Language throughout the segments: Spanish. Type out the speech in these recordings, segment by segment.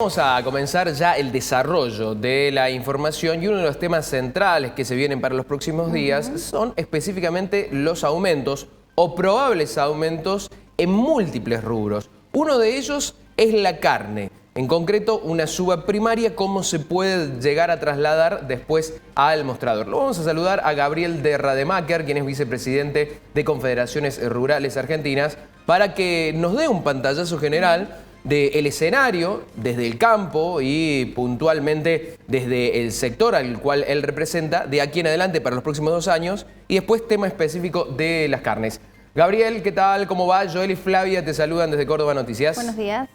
Vamos a comenzar ya el desarrollo de la información y uno de los temas centrales que se vienen para los próximos días son específicamente los aumentos o probables aumentos en múltiples rubros. Uno de ellos es la carne, en concreto una suba primaria, cómo se puede llegar a trasladar después al mostrador. Lo vamos a saludar a Gabriel de Rademacher, quien es vicepresidente de Confederaciones Rurales Argentinas, para que nos dé un pantallazo general del escenario desde el campo y puntualmente desde el sector al cual él representa de aquí en adelante para los próximos 2 años y después tema específico de las carnes. Gabriel, ¿qué tal? ¿Cómo va? Joel y Flavia te saludan desde Córdoba Noticias. Buenos días.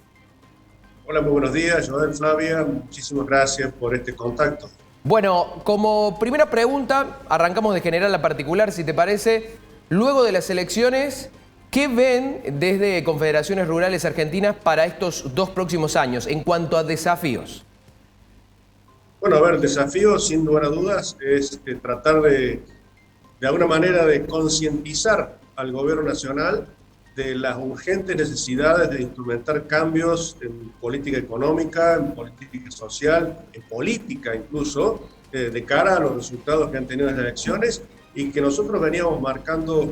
Hola, muy buenos días, Joel, Flavia, muchísimas gracias por este contacto. Bueno, como primera pregunta, arrancamos de general a particular, si te parece. Luego de las elecciones, ¿qué ven desde Confederaciones Rurales Argentinas para estos 2 próximos años en cuanto a desafíos? Bueno, a ver, el desafío, sin lugar a dudas, es tratar de alguna manera, de concientizar al gobierno nacional de las urgentes necesidades de instrumentar cambios en política económica, en política social, en política incluso, de cara a los resultados que han tenido las elecciones y que nosotros veníamos marcando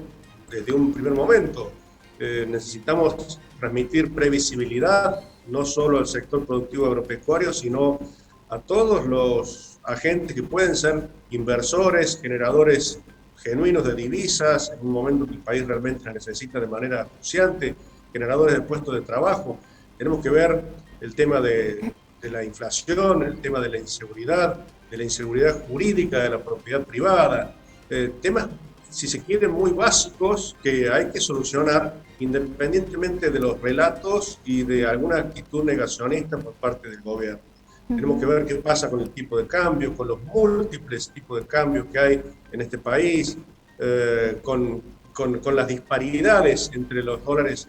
desde un primer momento. Necesitamos transmitir previsibilidad, no solo al sector productivo agropecuario, sino a todos los agentes que pueden ser inversores, generadores genuinos de divisas, en un momento que el país realmente la necesita de manera acuciante, generadores de puestos de trabajo. Tenemos que ver el tema de la inflación, el tema de la inseguridad jurídica de la propiedad privada, temas, si se quiere, muy básicos que hay que solucionar independientemente de los relatos y de alguna actitud negacionista por parte del gobierno. Tenemos que ver qué pasa con el tipo de cambio, con los múltiples tipos de cambios que hay en este país, con las disparidades entre los dólares,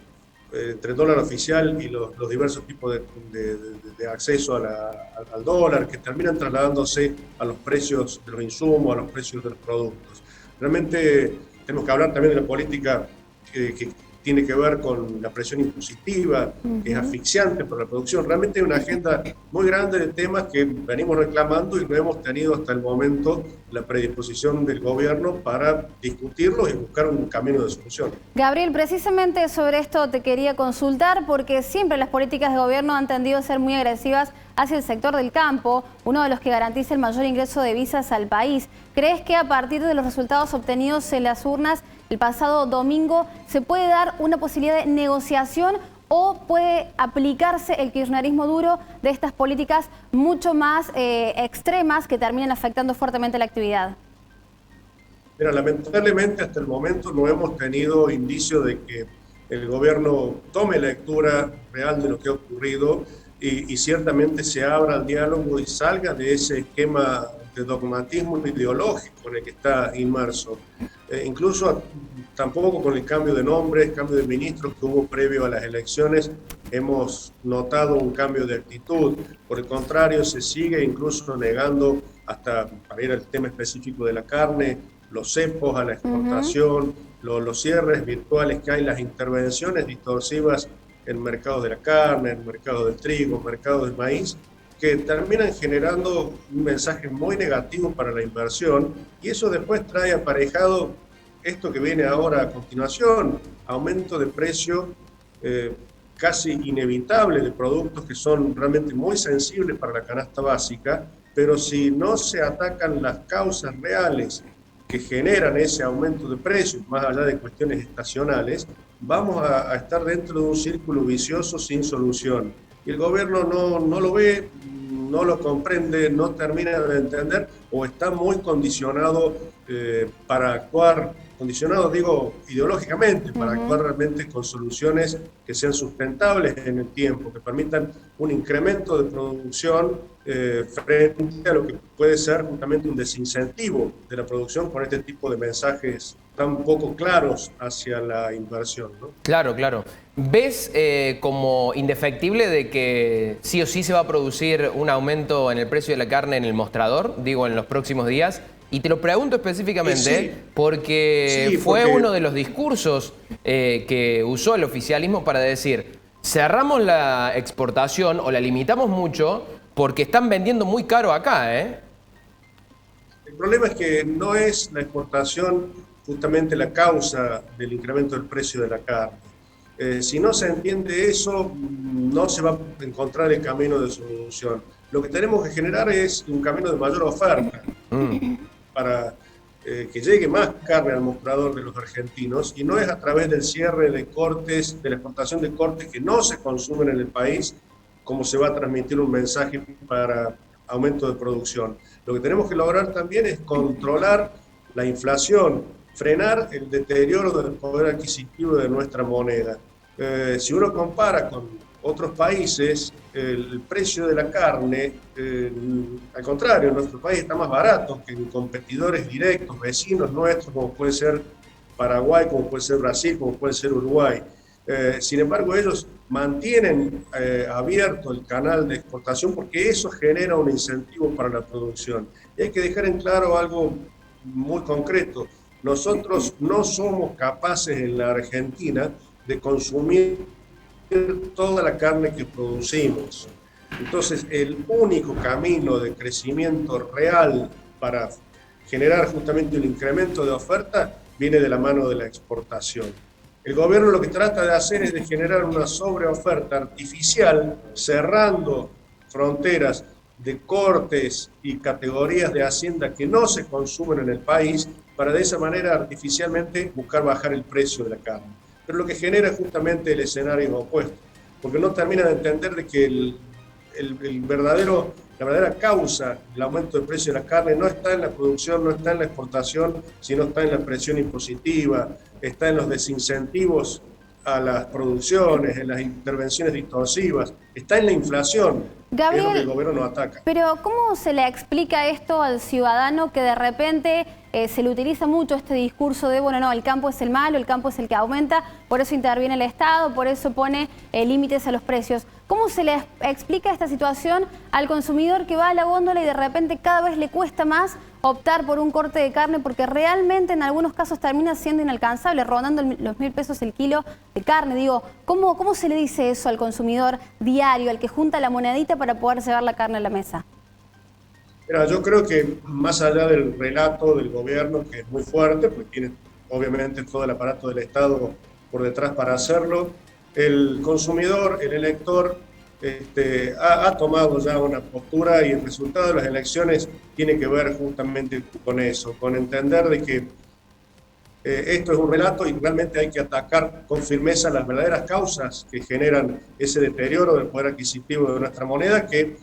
entre el dólar oficial y los diversos tipos de acceso al dólar, que terminan trasladándose a los precios de los insumos, a los precios de los productos. Realmente tenemos que hablar también de la política que tiene que ver con la presión impositiva, que es asfixiante para la producción. Realmente hay una agenda muy grande de temas que venimos reclamando y no hemos tenido hasta el momento la predisposición del gobierno para discutirlos y buscar un camino de solución. Gabriel, precisamente sobre esto te quería consultar porque siempre las políticas de gobierno han tendido a ser muy agresivas hacia el sector del campo, uno de los que garantiza el mayor ingreso de divisas al país. ¿Crees que a partir de los resultados obtenidos en las urnas el pasado domingo se puede dar una posibilidad de negociación o puede aplicarse el kirchnerismo duro de estas políticas mucho más extremas que terminan afectando fuertemente la actividad? Mira, lamentablemente hasta el momento no hemos tenido indicio de que el gobierno tome lectura real de lo que ha ocurrido y ciertamente se abra al diálogo y salga de ese esquema de dogmatismo ideológico en el que está inmerso. Incluso tampoco con el cambio de nombres, cambio de ministros que hubo previo a las elecciones, hemos notado un cambio de actitud. Por el contrario, se sigue incluso negando, hasta para ir al tema específico de la carne, los cepos a la exportación, los cierres virtuales que hay, las intervenciones distorsivas en mercados de la carne, en mercados del trigo, en mercados del maíz, que terminan generando un mensaje muy negativo para la inversión y eso después trae aparejado esto que viene ahora a continuación, aumento de precio casi inevitable de productos que son realmente muy sensibles para la canasta básica, pero si no se atacan las causas reales que generan ese aumento de precios, más allá de cuestiones estacionales, vamos a estar dentro de un círculo vicioso sin solución. Y el gobierno no lo ve, no lo comprende, no termina de entender o está muy condicionado para actuar, condicionado digo ideológicamente, para actuar realmente con soluciones que sean sustentables en el tiempo, que permitan un incremento de producción frente a lo que puede ser justamente un desincentivo de la producción con este tipo de mensajes tan poco claros hacia la inversión, ¿no? Claro, claro. ¿Ves como indefectible de que sí o sí se va a producir un aumento en el precio de la carne en el mostrador, digo, en los próximos días? Y te lo pregunto específicamente porque fue uno de los discursos que usó el oficialismo para decir: cerramos la exportación o la limitamos mucho porque están vendiendo muy caro acá, ¿eh? El problema es que no es la exportación justamente la causa del incremento del precio de la carne. Si no se entiende eso, no se va a encontrar el camino de solución. Lo que tenemos que generar es un camino de mayor oferta para que llegue más carne al mostrador de los argentinos, y no es a través del cierre de cortes, de la exportación de cortes que no se consumen en el país, como se va a transmitir un mensaje para aumento de producción. Lo que tenemos que lograr también es controlar la inflación, frenar el deterioro del poder adquisitivo de nuestra moneda. Si uno compara con otros países, el precio de la carne, al contrario, en nuestro país está más barato que en competidores directos, vecinos nuestros, como puede ser Paraguay, como puede ser Brasil, como puede ser Uruguay. Sin embargo, ellos mantienen abierto el canal de exportación porque eso genera un incentivo para la producción. Y hay que dejar en claro algo muy concreto. Nosotros no somos capaces en la Argentina de consumir toda la carne que producimos. Entonces, el único camino de crecimiento real para generar justamente un incremento de oferta viene de la mano de la exportación. El gobierno lo que trata de hacer es de generar una sobreoferta artificial, cerrando fronteras de cortes y categorías de hacienda que no se consumen en el país, para de esa manera artificialmente buscar bajar el precio de la carne. Pero lo que genera es justamente el escenario opuesto, porque no termina de entender de que la verdadera causa del aumento del precio de la carne no está en la producción, no está en la exportación, sino está en la presión impositiva, está en los desincentivos a las producciones, en las intervenciones distorsivas, está en la inflación, Gabriel, que es lo que el gobierno no ataca. Pero ¿cómo se le explica esto al ciudadano que de repente se le utiliza mucho este discurso de, bueno, no, el campo es el malo, el campo es el que aumenta, por eso interviene el Estado, por eso pone límites a los precios? ¿Cómo se le explica esta situación al consumidor que va a la góndola y de repente cada vez le cuesta más optar por un corte de carne porque realmente en algunos casos termina siendo inalcanzable, rondando los 1.000 pesos el kilo de carne? Digo, ¿cómo se le dice eso al consumidor diario, al que junta la monedita para poder llevar la carne a la mesa? Mira, yo creo que más allá del relato del gobierno, que es muy fuerte, porque tiene obviamente todo el aparato del Estado por detrás para hacerlo, el consumidor, el elector, ha tomado ya una postura, y el resultado de las elecciones tiene que ver justamente con eso, con entender de que esto es un relato y realmente hay que atacar con firmeza las verdaderas causas que generan ese deterioro del poder adquisitivo de nuestra moneda, que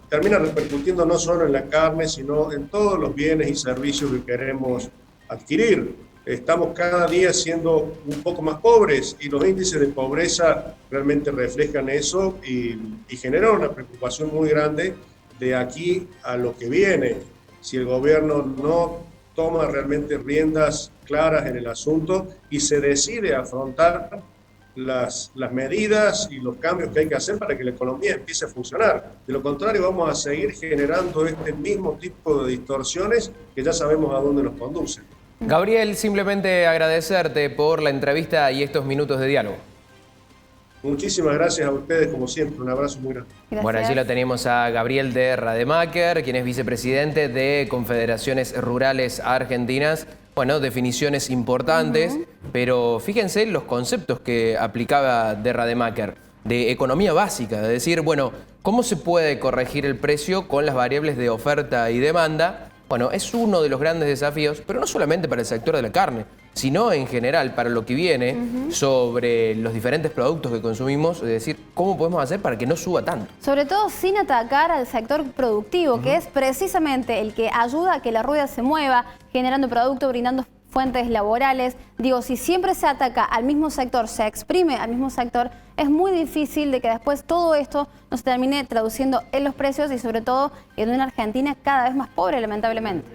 termina repercutiendo no solo en la carne, sino en todos los bienes y servicios que queremos adquirir. Estamos cada día siendo un poco más pobres y los índices de pobreza realmente reflejan eso y generan una preocupación muy grande de aquí a lo que viene. Si el gobierno no toma realmente riendas claras en el asunto y se decide a afrontar las medidas y los cambios que hay que hacer para que la economía empiece a funcionar. De lo contrario, vamos a seguir generando este mismo tipo de distorsiones que ya sabemos a dónde nos conducen. Gabriel, simplemente agradecerte por la entrevista y estos minutos de diálogo. Muchísimas gracias a ustedes, como siempre. Un abrazo muy grande. Gracias. Bueno, allí lo tenemos a Gabriel de Rademacher, quien es vicepresidente de Confederaciones Rurales Argentinas. Bueno, definiciones importantes, pero fíjense los conceptos que aplicaba de Rademacher, de economía básica, de decir, bueno, ¿cómo se puede corregir el precio con las variables de oferta y demanda? Bueno, es uno de los grandes desafíos, pero no solamente para el sector de la carne, sino en general para lo que viene sobre los diferentes productos que consumimos, es decir, ¿cómo podemos hacer para que no suba tanto? Sobre todo sin atacar al sector productivo, que es precisamente el que ayuda a que la rueda se mueva, generando producto, brindando fuentes laborales. Digo, si siempre se ataca al mismo sector, se exprime al mismo sector, es muy difícil de que después todo esto no se termine traduciendo en los precios y sobre todo en una Argentina cada vez más pobre, lamentablemente.